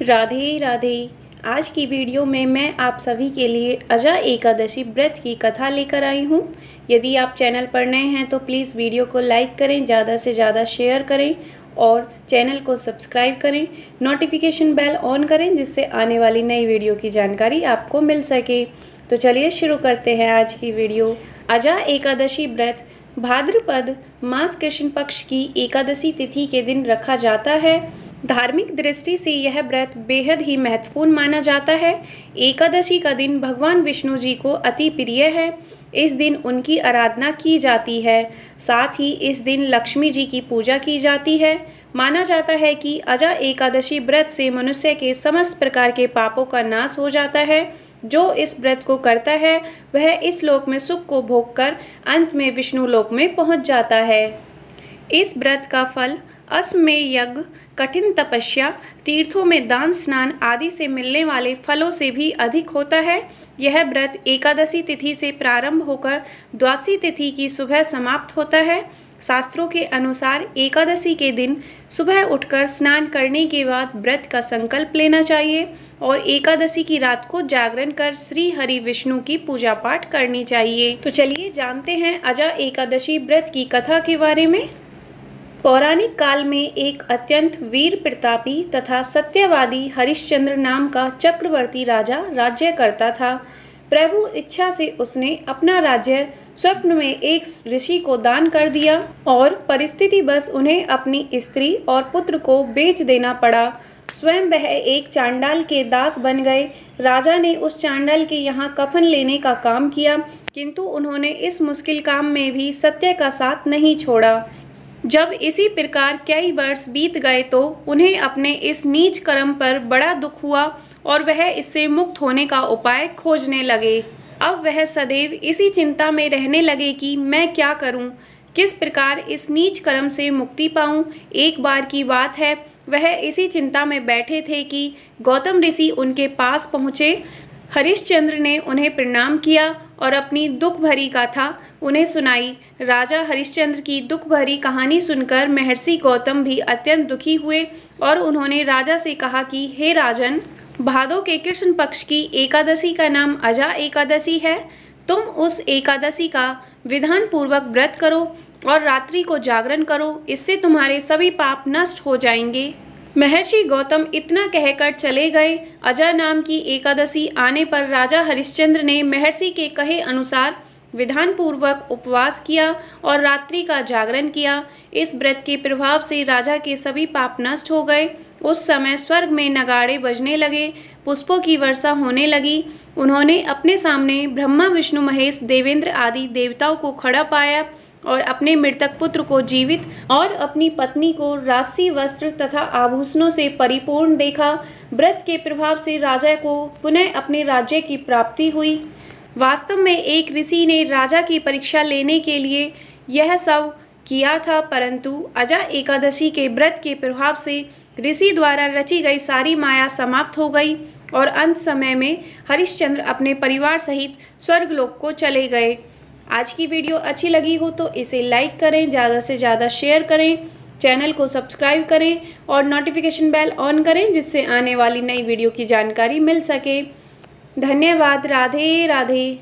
राधे राधे। आज की वीडियो में मैं आप सभी के लिए अजा एकादशी व्रत की कथा लेकर आई हूँ। यदि आप चैनल पर नए हैं तो प्लीज़ वीडियो को लाइक करें, ज़्यादा से ज़्यादा शेयर करें और चैनल को सब्सक्राइब करें। नोटिफिकेशन बेल ऑन करें जिससे आने वाली नई वीडियो की जानकारी आपको मिल सके। तो चलिए शुरू करते हैं आज की वीडियो। अजा एकादशी व्रत भाद्रपद मास कृष्ण पक्ष की एकादशी तिथि के दिन रखा जाता है। धार्मिक दृष्टि से यह व्रत बेहद ही महत्वपूर्ण माना जाता है। एकादशी का दिन भगवान विष्णु जी को अति प्रिय है। इस दिन उनकी आराधना की जाती है। साथ ही इस दिन लक्ष्मी जी की पूजा की जाती है। माना जाता है कि अजा एकादशी व्रत से मनुष्य के समस्त प्रकार के पापों का नाश हो जाता है। जो इस व्रत को करता है वह इस लोक में सुख को भोगकर अंत में विष्णु लोक में पहुंच जाता है। इस व्रत का फल अश्वमेध यज्ञ, कठिन तपस्या, तीर्थों में दान स्नान आदि से मिलने वाले फलों से भी अधिक होता है। यह व्रत एकादशी तिथि से प्रारंभ होकर द्वादशी तिथि की सुबह समाप्त होता है। शास्त्रों के अनुसार एकादशी के दिन सुबह उठकर स्नान करने के बाद व्रत का संकल्प लेना चाहिए और एकादशी की रात को जागरण कर श्री हरि विष्णु की पूजा पाठ करनी चाहिए। तो चलिए जानते हैं अजा एकादशी व्रत की कथा के बारे में। पौराणिक काल में एक अत्यंत वीर प्रतापी तथा सत्यवादी हरिश्चंद्र नाम का चक्रवर्ती राजा राज्य करता था। प्रभु इच्छा से उसने अपना राज्य स्वप्न में एक ऋषि को दान कर दिया और परिस्थिति बस उन्हें अपनी स्त्री और पुत्र को बेच देना पड़ा। स्वयं वह एक चांडाल के दास बन गए। राजा ने उस चांडाल के यहाँ कफन लेने का काम किया, किंतु उन्होंने इस मुश्किल काम में भी सत्य का साथ नहीं छोड़ा। जब इसी प्रकार कई वर्ष बीत गए तो उन्हें अपने इस नीच कर्म पर बड़ा दुख हुआ और वह इससे मुक्त होने का उपाय खोजने लगे। अब वह सदैव इसी चिंता में रहने लगे कि मैं क्या करूं, किस प्रकार इस नीच कर्म से मुक्ति पाऊं। एक बार की बात है, वह इसी चिंता में बैठे थे कि गौतम ऋषि उनके पास पहुँचे। हरिश्चंद्र ने उन्हें प्रणाम किया और अपनी दुख भरी गाथा उन्हें सुनाई। राजा हरिश्चंद्र की दुख भरी कहानी सुनकर महर्षि गौतम भी अत्यंत दुखी हुए और उन्होंने राजा से कहा कि हे राजन, भादो के कृष्ण पक्ष की एकादशी का नाम अजा एकादशी है। तुम उस एकादशी का विधान पूर्वक व्रत करो और रात्रि को जागरण करो, इससे तुम्हारे सभी पाप नष्ट हो जाएंगे। महर्षि गौतम इतना कहकर चले गए। अजा नाम की एकादशी आने पर राजा हरिश्चंद्र ने महर्षि के कहे अनुसार विधान पूर्वक उपवास किया और रात्रि का जागरण किया। इस व्रत के प्रभाव से राजा के सभी पाप नष्ट हो गए। उस समय स्वर्ग में नगाड़े बजने लगे, पुष्पों की वर्षा होने लगी। उन्होंने अपने सामने ब्रह्मा विष्णु महेश देवेंद्र आदि देवताओं को खड़ा पाया और अपने मृतक पुत्र को जीवित और अपनी पत्नी को राशि वस्त्र तथा आभूषणों से परिपूर्ण देखा। व्रत के प्रभाव से राजा को पुनः अपने राज्य की प्राप्ति हुई। वास्तव में एक ऋषि ने राजा की परीक्षा लेने के लिए यह सब किया था, परंतु अजा एकादशी के व्रत के प्रभाव से ऋषि द्वारा रची गई सारी माया समाप्त हो गई और अंत समय में हरिश्चंद्र अपने परिवार सहित स्वर्गलोक को चले गए। आज की वीडियो अच्छी लगी हो तो इसे लाइक करें, ज़्यादा से ज़्यादा शेयर करें, चैनल को सब्सक्राइब करें और नोटिफिकेशन बेल ऑन करें जिससे आने वाली नई वीडियो की जानकारी मिल सके। धन्यवाद। राधे राधे।